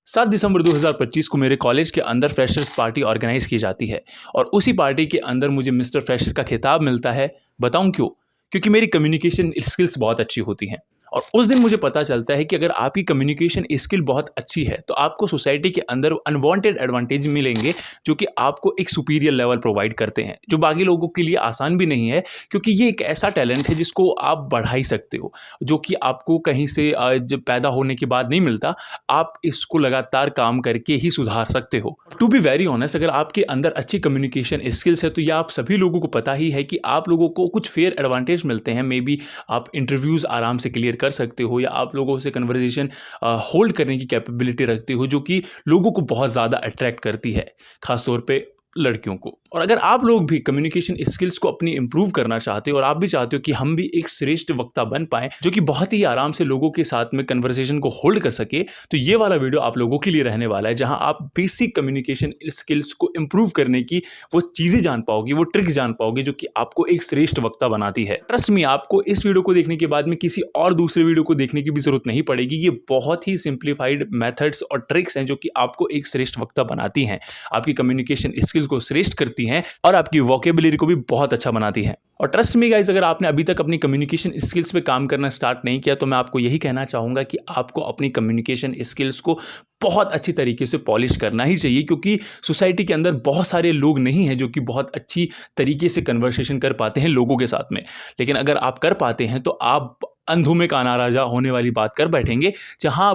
7 दिसंबर 2025 को मेरे कॉलेज के अंदर फ्रेशर्स पार्टी ऑर्गेनाइज की जाती है और उसी पार्टी के अंदर मुझे मिस्टर फ्रेशर का खिताब मिलता है। बताऊं क्यों? क्योंकि मेरी कम्युनिकेशन स्किल्स बहुत अच्छी होती हैं और उस दिन मुझे पता चलता है कि अगर आपकी कम्युनिकेशन स्किल बहुत अच्छी है तो आपको सोसाइटी के अंदर अनवांटेड एडवांटेज मिलेंगे जो कि आपको एक सुपीरियर लेवल प्रोवाइड करते हैं, जो बाकी लोगों के लिए आसान भी नहीं है, क्योंकि ये एक ऐसा टैलेंट है जिसको आप बढ़ा ही सकते हो, जो कि आपको कहीं से जब पैदा होने के बाद नहीं मिलता। आप इसको लगातार काम करके ही सुधार सकते हो। टू बी वेरी ऑनेस्ट, अगर आपके अंदर अच्छी कम्युनिकेशन स्किल्स है तो यह आप सभी लोगों को पता ही है कि आप लोगों को कुछ फेयर एडवांटेज मिलते हैं। मे बी आप इंटरव्यूज़ आराम से क्लियर कर सकते हो या आप लोगों से कन्वर्जेशन होल्ड करने की कैपेबिलिटी रखते हो, जो कि लोगों को बहुत ज़्यादा अट्रैक्ट करती है, खासतौर पे लड़कियों को। और अगर आप लोग भी कम्युनिकेशन स्किल्स को अपनी इंप्रूव करना चाहते हो और आप भी चाहते हो कि हम भी एक श्रेष्ठ वक्ता बन पाएं जो कि बहुत ही आराम से लोगों के साथ में कन्वर्सेशन को होल्ड कर सके, तो ये वाला वीडियो आप लोगों के लिए रहने वाला है, जहां आप बेसिक कम्युनिकेशन स्किल्स को इंप्रूव करने की वो चीज़ें जान पाओगे, वो ट्रिक्स जान पाओगे जो कि आपको एक श्रेष्ठ वक्ता बनाती है। ट्रस्ट मी, आपको इस वीडियो को देखने के बाद में किसी और दूसरे वीडियो को देखने की भी जरूरत नहीं पड़ेगी। ये बहुत ही सिंप्लीफाइड मेथड्स और ट्रिक्स हैं जो कि आपको एक श्रेष्ठ वक्ता बनाती हैं, आपकी कम्युनिकेशन स्किल्स को श्रेष्ठ करती हैं और आपकी वोकेबुलरी को भी बहुत अच्छा बनाती हैं। और ट्रस्ट मी गाइस, अगर आपने अभी तक अपनी कम्युनिकेशन स्किल्स पे काम करना स्टार्ट नहीं किया तो मैं आपको यही कहना चाहूँगा कि आपको अपनी कम्युनिकेशन स्किल्स को बहुत अच्छी तरीके से पॉलिश करना ही चाहिए, क्योंकि सोसाइटी के अंदर बहुत सारे लोग नहीं हैं जो कि बहुत अच्छी तरीके से कन्वर्सेशन कर पाते हैं लोगों के साथ में। लेकिन अगर आप कर पाते हैं तो आप अंधों में काना राजा होने वाली बात कर बैठेंगे, जहाँ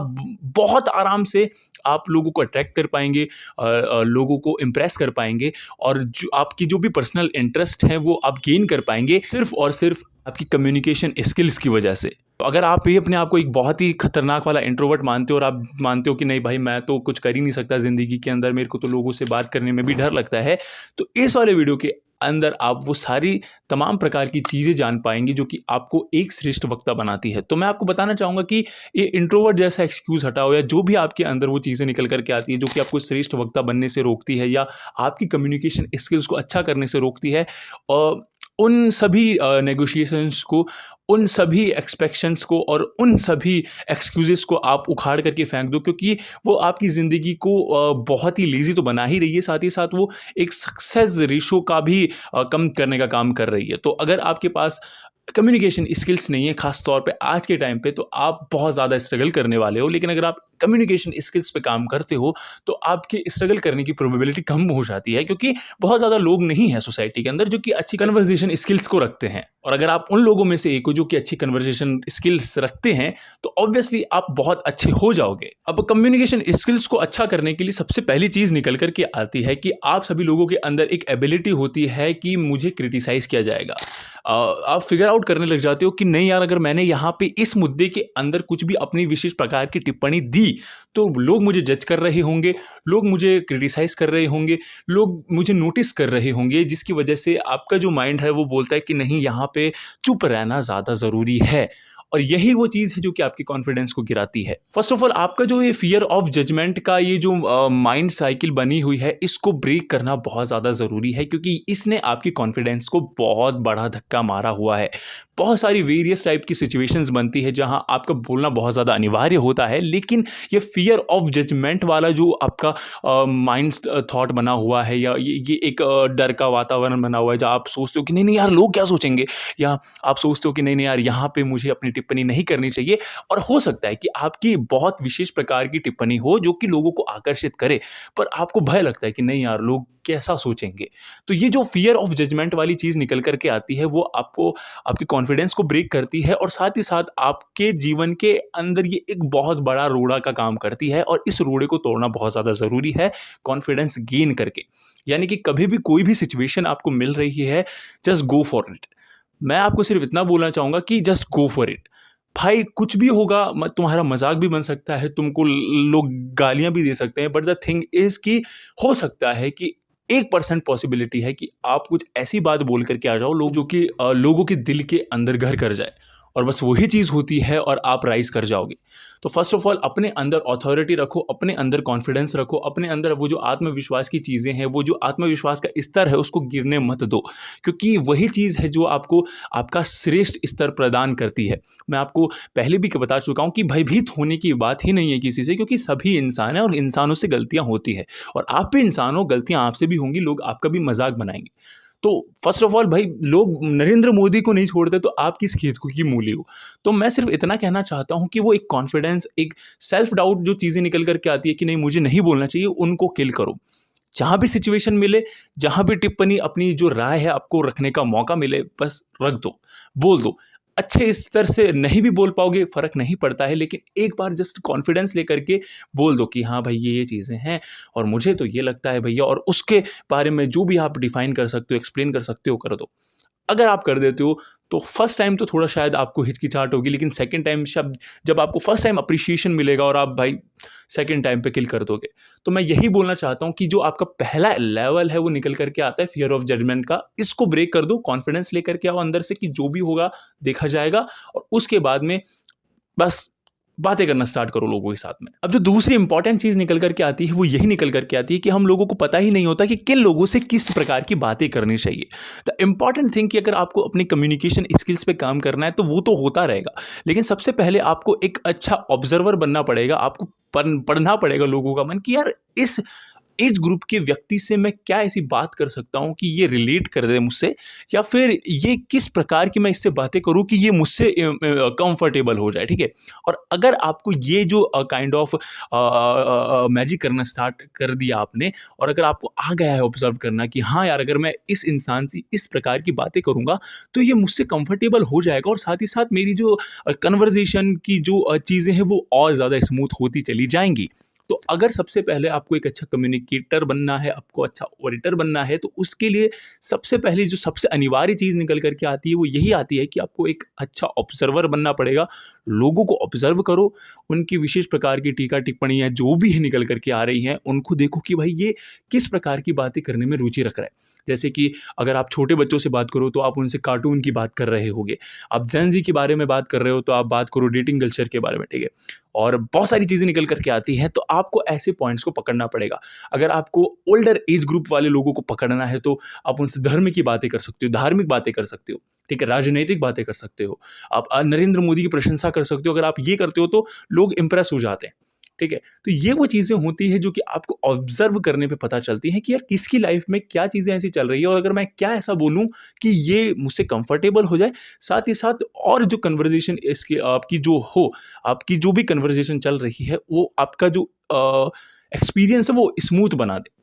बहुत आराम से आप लोगों को अट्रैक्ट कर पाएंगे, लोगों को इम्प्रेस कर पाएंगे और जो आपकी जो भी पर्सनल इंटरेस्ट है वो आप गेन कर पाएंगे सिर्फ और सिर्फ आपकी कम्युनिकेशन स्किल्स की वजह से। तो अगर आप भी अपने आप को एक बहुत ही खतरनाक वाला इंट्रोवर्ट मानते हो और आप मानते हो कि नहीं भाई मैं तो कुछ कर ही नहीं सकता ज़िंदगी के अंदर, मेरे को तो लोगों से बात करने में भी डर लगता है, तो इस वाले वीडियो के अंदर आप वो सारी तमाम प्रकार की चीज़ें जान पाएंगे जो कि आपको एक श्रेष्ठ वक्ता बनाती है। तो मैं आपको बताना चाहूँगा कि ये इंट्रोवर्ट जैसा एक्सक्यूज़ हटाओ, या जो भी आपके अंदर वो चीज़ें निकल करके आती है जो कि आपको श्रेष्ठ वक्ता बनने से रोकती है या आपकी कम्युनिकेशन स्किल्स को अच्छा करने से रोकती है, और उन सभी नेगोशिएशंस को, उन सभी एक्सपेक्शंस को और उन सभी एक्सक्यूज़ेस को आप उखाड़ करके फेंक दो, क्योंकि वो आपकी ज़िंदगी को बहुत ही लेज़ी तो बना ही रही है, साथ ही साथ वो एक सक्सेस रेशो का भी कम करने का काम कर रही है। तो अगर आपके पास कम्युनिकेशन स्किल्स नहीं है, खास तौर पे आज के टाइम पे, तो आप बहुत ज़्यादा स्ट्रगल करने वाले हो। लेकिन अगर आप कम्युनिकेशन स्किल्स पे काम करते हो तो आपके स्ट्रगल करने की प्रोबेबिलिटी कम हो जाती है, क्योंकि बहुत ज़्यादा लोग नहीं हैं सोसाइटी के अंदर जो कि अच्छी कन्वर्सेशन स्किल्स को रखते हैं। और अगर आप उन लोगों में से एक हो जो कि अच्छी कन्वर्सेशन स्किल्स रखते हैं तो ऑब्वियसली आप बहुत अच्छे हो जाओगे। अब कम्युनिकेशन स्किल्स को अच्छा करने के लिए सबसे पहली चीज़ निकल करके आती है कि आप सभी लोगों के अंदर एक एबिलिटी होती है कि मुझे क्रिटिसाइज़ किया जाएगा। आप फिगर आउट करने लग जाते हो कि नहीं यार, अगर मैंने यहाँ पे इस मुद्दे के अंदर कुछ भी अपनी विशेष प्रकार की टिप्पणी दी तो लोग मुझे जज कर रहे होंगे, लोग मुझे क्रिटिसाइज़ कर रहे होंगे, लोग मुझे नोटिस कर रहे होंगे, जिसकी वजह से आपका जो माइंड है वो बोलता है कि नहीं, यहाँ पे चुप रहना ज़्यादा ज़रूरी है। और यही वो चीज़ है जो कि आपके कॉन्फिडेंस को गिराती है। फर्स्ट ऑफ ऑल, आपका जो ये फियर ऑफ जजमेंट का ये जो माइंड साइकिल बनी हुई है, इसको ब्रेक करना बहुत ज़्यादा ज़रूरी है, क्योंकि इसने आपकी कॉन्फिडेंस को बहुत बड़ा धक्का मारा हुआ है। बहुत सारी वेरियस टाइप की सिचुएशंस बनती है जहां आपका बोलना बहुत ज़्यादा अनिवार्य होता है, लेकिन ये फियर ऑफ जजमेंट वाला जो आपका माइंड थॉट बना हुआ है, या ये एक डर का वातावरण बना हुआ है जहाँ आप सोचते हो कि नहीं नहीं यार लोग क्या सोचेंगे, या आप सोचते हो कि नहीं नहीं यार यहाँ पे मुझे अपनी टिप्पणी नहीं करनी चाहिए। और हो सकता है कि आपकी बहुत विशेष प्रकार की टिप्पणी हो जो कि लोगों को आकर्षित करे, पर आपको भय लगता है कि नहीं यार लोग कैसा सोचेंगे। तो ये जो फियर ऑफ जजमेंट वाली चीज़ निकल करके आती है वो आपको, आपके कॉन्फिडेंस को ब्रेक करती है, और साथ ही साथ आपके जीवन के अंदर ये एक बहुत बड़ा रोड़ा का काम करती है, और इस रोड़े को तोड़ना बहुत ज़्यादा ज़रूरी है कॉन्फिडेंस गेन करके। यानी कि कभी भी कोई भी सिचुएशन आपको मिल रही है, जस्ट गो फॉर इट। मैं आपको सिर्फ इतना बोलना चाहूँगा कि जस्ट गो फॉर इट। भाई कुछ भी होगा, तुम्हारा मजाक भी बन सकता है, तुमको लोग गालियाँ भी दे सकते हैं, बट द थिंग इज़ कि हो सकता है कि 1% पॉसिबिलिटी है कि आप कुछ ऐसी बात बोल करके आ जाओ लोग जो कि लोगों के दिल के अंदर घर कर जाए, और बस वही चीज़ होती है और आप राइज कर जाओगे। तो फर्स्ट ऑफ ऑल अपने अंदर ऑथोरिटी रखो, अपने अंदर कॉन्फिडेंस रखो, अपने अंदर वो जो आत्मविश्वास की चीज़ें हैं, वो जो आत्मविश्वास का स्तर है उसको गिरने मत दो, क्योंकि वही चीज़ है जो आपको आपका श्रेष्ठ स्तर प्रदान करती है। मैं आपको पहले भी बता चुका हूँ कि भयभीत होने की बात ही नहीं है किसी से, क्योंकि सभी इंसान हैं और इंसानों से गलतियाँ होती है, और आप भी इंसान हो, गलतियाँ आपसे भी होंगी, लोग आपका भी मजाक बनाएंगे। तो फर्स्ट ऑफ ऑल भाई, लोग नरेंद्र मोदी को नहीं छोड़ते तो आप किस खेत को की मूली हो। तो मैं सिर्फ इतना कहना चाहता हूँ कि वो एक कॉन्फिडेंस, एक सेल्फ डाउट जो चीज़ें निकल करके आती है कि नहीं मुझे नहीं बोलना चाहिए, उनको किल करो। जहाँ भी सिचुएशन मिले, जहाँ भी टिप्पणी, अपनी जो राय है आपको रखने का मौका मिले, बस रख दो, बोल दो। अच्छे स्तर से नहीं भी बोल पाओगे, फ़र्क नहीं पड़ता है, लेकिन एक बार जस्ट कॉन्फिडेंस लेकर के बोल दो कि हाँ भाई ये चीज़ें हैं और मुझे तो ये लगता है भैया, और उसके बारे में जो भी आप डिफ़ाइन कर सकते हो, एक्सप्लेन कर सकते हो, कर दो। अगर आप कर देते हो तो फर्स्ट टाइम तो थोड़ा शायद आपको हिचकिचाहट होगी, लेकिन सेकंड टाइम शब्द जब आपको फर्स्ट टाइम अप्रिशिएशन मिलेगा और आप भाई सेकंड टाइम पे किल कर दोगे। तो मैं यही बोलना चाहता हूँ कि जो आपका पहला लेवल है वो निकल करके आता है फियर ऑफ जजमेंट का, इसको ब्रेक कर दो, कॉन्फिडेंस लेकर के आओ अंदर से कि जो भी होगा देखा जाएगा, और उसके बाद में बस बातें करना स्टार्ट करो लोगों के साथ में। अब जो दूसरी इंपॉर्टेंट चीज़ निकल करके आती है वो यही निकल करके आती है कि हम लोगों को पता ही नहीं होता कि किन लोगों से किस प्रकार की बातें करनी चाहिए। द इंपॉर्टेंट थिंग कि अगर आपको अपनी कम्युनिकेशन स्किल्स पे काम करना है तो वो तो होता रहेगा, लेकिन सबसे पहले आपको एक अच्छा ऑब्जर्वर बनना पड़ेगा। आपको पढ़ना पड़ेगा लोगों का मन कि यार इस एज ग्रुप के व्यक्ति से मैं क्या ऐसी बात कर सकता हूँ कि ये रिलेट कर दे मुझसे, या फिर ये किस प्रकार की मैं इससे बातें करूँ कि ये मुझसे कंफर्टेबल हो जाए। ठीक है, और अगर आपको ये जो काइंड ऑफ मैजिक करना स्टार्ट कर दिया आपने, और अगर आपको आ गया है ऑब्जर्व करना कि हाँ यार अगर मैं इस इंसान से इस प्रकार की बातें करूँगा तो ये मुझसे कंफर्टेबल हो जाएगा, और साथ ही साथ मेरी जो कन्वर्जेशन की जो चीज़ें हैं वो और ज़्यादा स्मूथ होती चली जाएंगी। तो अगर सबसे पहले आपको एक अच्छा कम्युनिकेटर बनना है, आपको अच्छा ऑडिटर बनना है, तो उसके लिए सबसे पहले जो सबसे अनिवार्य चीज़ निकल करके आती है वो यही आती है कि आपको एक अच्छा ऑब्जर्वर बनना पड़ेगा। लोगों को ऑब्जर्व करो, उनकी विशेष प्रकार की टीका टिप्पणियाँ जो भी है निकल करके आ रही हैं उनको देखो कि भाई ये किस प्रकार की बातें करने में रुचि रख रहा है। जैसे कि अगर आप छोटे बच्चों से बात करो तो आप उनसे कार्टून की बात कर रहे होगे, आप जेन ज़ी के बारे में बात कर रहे हो तो आप बात करो डेटिंग कल्चर के बारे में। ठीक है, और बहुत सारी चीज़ें निकल करके आती हैं, तो आपको ऐसे पॉइंट्स को पकड़ना पड़ेगा। अगर आपको ओल्डर एज ग्रुप वाले लोगों को पकड़ना है तो आप उनसे धर्म की बातें कर सकते हो, धार्मिक बातें कर सकते हो, ठीक है, राजनीतिक बातें कर सकते हो, आप नरेंद्र मोदी की प्रशंसा कर सकते हो। अगर आप ये करते हो तो लोग इंप्रेस हो जाते हैं। ठीक है, तो ये वो चीज़ें होती हैं जो कि आपको ऑब्जर्व करने पे पता चलती हैं कि यार किसकी लाइफ में क्या चीज़ें ऐसी चल रही है, और अगर मैं क्या ऐसा बोलूँ कि ये मुझसे कंफर्टेबल हो जाए, साथ ही साथ और जो कन्वर्जेशन इसकी आपकी जो हो, आपकी जो भी कन्वर्जेशन चल रही है वो आपका जो एक्सपीरियंस है वो स्मूथ बना दे।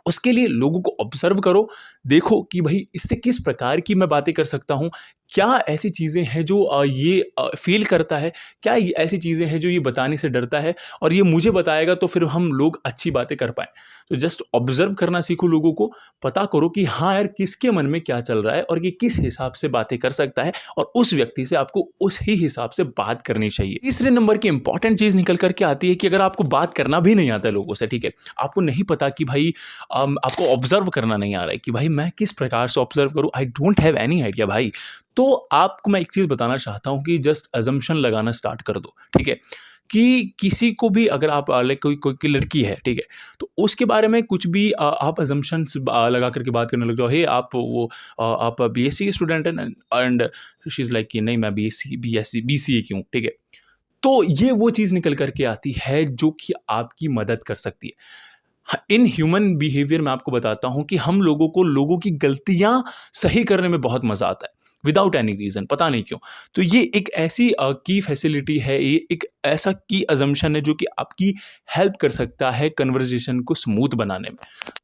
उसके लिए लोगों को ऑब्जर्व करो, देखो कि भाई इससे किस प्रकार की मैं बातें कर सकता हूँ, क्या ऐसी चीज़ें हैं जो ये फ़ील करता है, क्या ये ऐसी चीज़ें हैं जो ये बताने से डरता है, और ये मुझे बताएगा तो फिर हम लोग अच्छी बातें कर पाएँ। तो जस्ट ऑब्जर्व करना सीखो, लोगों को पता करो कि हाँ यार किसके मन में क्या चल रहा है और ये किस हिसाब से बातें कर सकता है, और उस व्यक्ति से आपको उस ही हिसाब से बात करनी चाहिए। तीसरे नंबर की इंपॉर्टेंट चीज़ निकल कर के आती है कि अगर आपको बात करना भी नहीं आता है लोगों से, ठीक है, आपको नहीं पता कि भाई आपको ऑब्जर्व करना नहीं आ रहा है कि भाई मैं किस प्रकार से ऑब्जर्व करूँ, I don't have any idea भाई, तो आपको मैं एक चीज़ बताना चाहता हूँ कि जस्ट अजम्पशन लगाना स्टार्ट कर दो। ठीक है, कि किसी को भी अगर आप लाइक कोई कोई की लड़की है, ठीक है, तो उसके बारे में कुछ भी आप अजम्पशंस लगा करके बात करने लग जाओ। हे आप वो आप बीएससी के स्टूडेंट हैं, एंड शी इज़ लाइक कि नहीं मैं बीएससी बीएससी बीसीए की हूँ। ठीक है, तो ये वो चीज़ निकल करके आती है जो कि आपकी मदद कर सकती है। इन ह्यूमन बिहेवियर में आपको बताता हूँ कि हम लोगों को लोगों की गलतियाँ सही करने में बहुत मज़ा आता है, विदाउट एनी रीज़न, पता नहीं क्यों। तो ये एक ऐसी की फैसिलिटी है, ये एक ऐसा की अजम्पशन है जो कि आपकी हेल्प कर सकता है कन्वर्जेशन को स्मूथ बनाने में।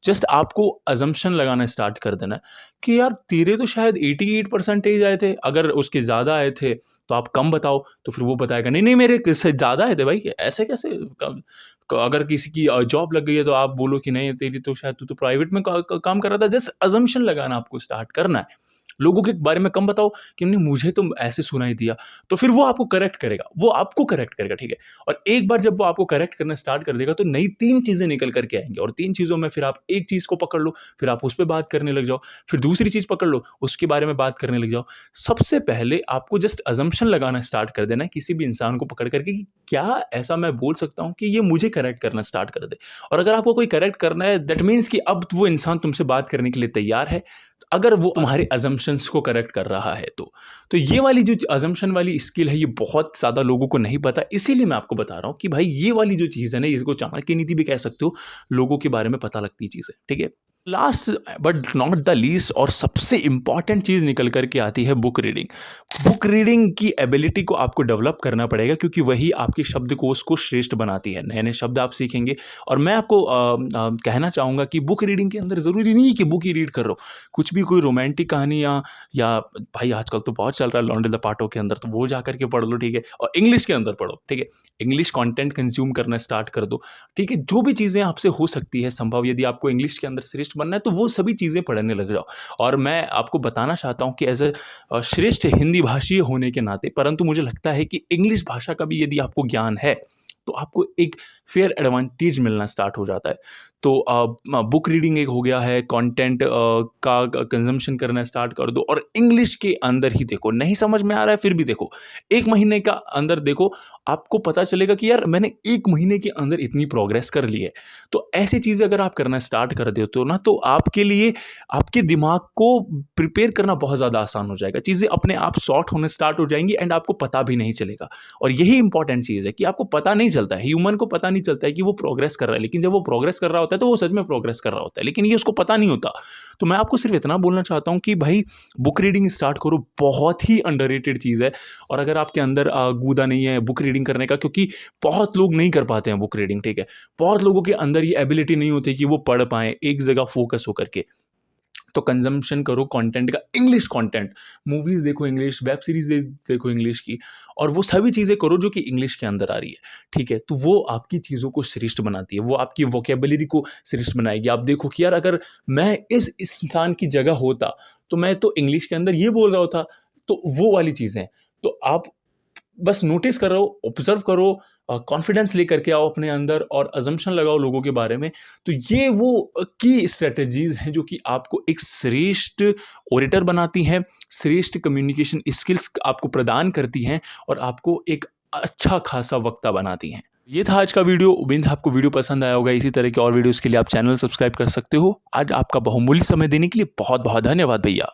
जस्ट आपको अजम्पशन लगाना स्टार्ट कर देना है कि यार तेरे तो शायद 88% आए थे, अगर उसके ज़्यादा आए थे तो आप कम बताओ, तो फिर वो बताएगा नहीं नहीं मेरे से ज़्यादा आए थे भाई, ऐसे कैसे अगर किसी की जॉब लग गई है तो आप बोलो कि नहीं तेरी तो शायद तू तो प्राइवेट में काम कर रहा था। जस्ट अजम्पशन लगाना आपको स्टार्ट करना है, लोगों के बारे में कम बताओ कि हमने मुझे तो ऐसे सुनाई दिया, तो फिर वो आपको करेक्ट करेगा, वो आपको करेक्ट करेगा, ठीक है। और एक बार जब वो आपको करेक्ट करना स्टार्ट कर देगा तो नई 3 चीज़ें निकल कर के आएँगी और 3 चीज़ों में फिर आप एक चीज़ को पकड़ लो, फिर आप उस पे बात करने लग जाओ, फिर दूसरी चीज़ पकड़ लो, उसके बारे में बात करने लग जाओ। सबसे पहले आपको जस्ट असम्पशन लगाना स्टार्ट कर देना है किसी भी इंसान को पकड़ करके कि क्या ऐसा मैं बोल सकता हूँ कि ये मुझे करेक्ट करना स्टार्ट कर दे। और अगर आपको कोई करेक्ट करना है दैट मीन्स कि अब वो इंसान तुमसे बात करने के लिए तैयार है, अगर वो तुम्हारे असम्पशंस को करेक्ट कर रहा है तो ये वाली जो असम्पशन वाली स्किल है ये बहुत ज़्यादा लोगों को नहीं पता, इसीलिए मैं आपको बता रहा हूँ कि भाई ये वाली जो चीज़ है ना, इसको चाणक्य नीति भी कह सकते हो, लोगों के बारे में पता लगती चीज़ है, ठीक है। Last but not the least और सबसे इंपॉर्टेंट चीज़ निकल करके आती है बुक रीडिंग। बुक रीडिंग की एबिलिटी को आपको डेवलप करना पड़ेगा क्योंकि वही आपके शब्दकोश को श्रेष्ठ बनाती है। नए नए शब्द आप सीखेंगे और मैं आपको कहना चाहूँगा कि बुक रीडिंग के अंदर ज़रूरी नहीं है कि बुक ही रीड कर रहे हो, कुछ भी कोई रोमांटिक कहानी या भाई आजकल तो बहुत चल रहा है लॉन्ड्री लपाटों के अंदर, तो वो जा करके पढ़ लो, ठीक है। और इंग्लिश के अंदर पढ़ो, ठीक है। इंग्लिश कंटेंट कंज्यूम करना स्टार्ट कर दो, ठीक है। जो भी चीज़ें आपसे हो सकती है संभव, यदि आपको इंग्लिश के अंदर श्रेष्ठ बनना है तो वो सभी चीज़ें पढ़ने लग जाओ। और मैं आपको बताना चाहता हूँ कि एज अ श्रेष्ठ हिंदी भाषी होने के नाते, परंतु मुझे लगता है कि इंग्लिश भाषा का भी यदि आपको ज्ञान है तो आपको एक फेयर एडवांटेज मिलना स्टार्ट हो जाता है। तो बुक रीडिंग एक हो गया है, कंटेंट का कंजम्पशन करना स्टार्ट कर दो और इंग्लिश के अंदर ही देखो। नहीं समझ में आ रहा है फिर भी देखो, 1 महीने का अंदर देखो, आपको पता चलेगा कि यार मैंने 1 महीने के अंदर इतनी प्रोग्रेस कर ली है। तो ऐसी चीज़ें अगर आप करना स्टार्ट कर देते हो ना, तो आपके लिए आपके दिमाग को प्रिपेयर करना बहुत ज़्यादा आसान हो जाएगा। चीज़ें अपने आप सॉर्ट होने स्टार्ट हो जाएँगी एंड आपको पता भी नहीं चलेगा। और यही इंपॉर्टेंट चीज़ है कि आपको पता नहीं चलता है, ह्यूमन को पता नहीं चलता है कि वो प्रोग्रेस कर रहा है, लेकिन जब वो प्रोग्रेस कर रहा होता है तो वो सच में प्रोग्रेस कर रहा होता है, लेकिन ये उसको पता नहीं होता। तो मैं आपको सिर्फ इतना बोलना चाहता हूँ कि भाई बुक रीडिंग स्टार्ट करो, बहुत ही अंडररेटेड चीज़ है। और अगर आपके अंदर गूदा नहीं है बुक रीडिंग करने का, क्योंकि बहुत लोग नहीं कर पाते हैं बुक रीडिंग, ठीक है। बहुत लोगों के अंदर ये एबिलिटी नहीं होती कि वो पढ़ पाएँ एक जगह फोकस होकर के। तो कंजम्पशन करो कंटेंट का, इंग्लिश कंटेंट, मूवीज़ देखो इंग्लिश, वेब सीरीज़ देखो इंग्लिश की, और वो सभी चीज़ें करो जो कि इंग्लिश के अंदर आ रही है, ठीक है। तो वो आपकी चीज़ों को श्रेष्ठ बनाती है, वो आपकी वोकेबुलरी को श्रेष्ठ बनाएगी। आप देखो कि यार अगर मैं इस इंसान की जगह होता तो मैं तो इंग्लिश के अंदर ये बोल रहा होता, तो वो वाली चीज़ें। तो आप बस नोटिस करो, ऑब्ज़र्व करो, कॉन्फिडेंस लेकर के आओ अपने अंदर और असम्पशन लगाओ लोगों के बारे में। तो ये वो की स्ट्रैटेजीज़ हैं जो कि आपको एक श्रेष्ठ ओरेटर बनाती हैं, श्रेष्ठ कम्युनिकेशन स्किल्स आपको प्रदान करती हैं और आपको एक अच्छा खासा वक्ता बनाती हैं। ये था आज का वीडियो, उम्मीद है आपको वीडियो पसंद आया होगा। इसी तरह के और वीडियोज़ के लिए आप चैनल सब्सक्राइब कर सकते हो। आज आपका बहुमूल्य समय देने के लिए बहुत-बहुत धन्यवाद भैया।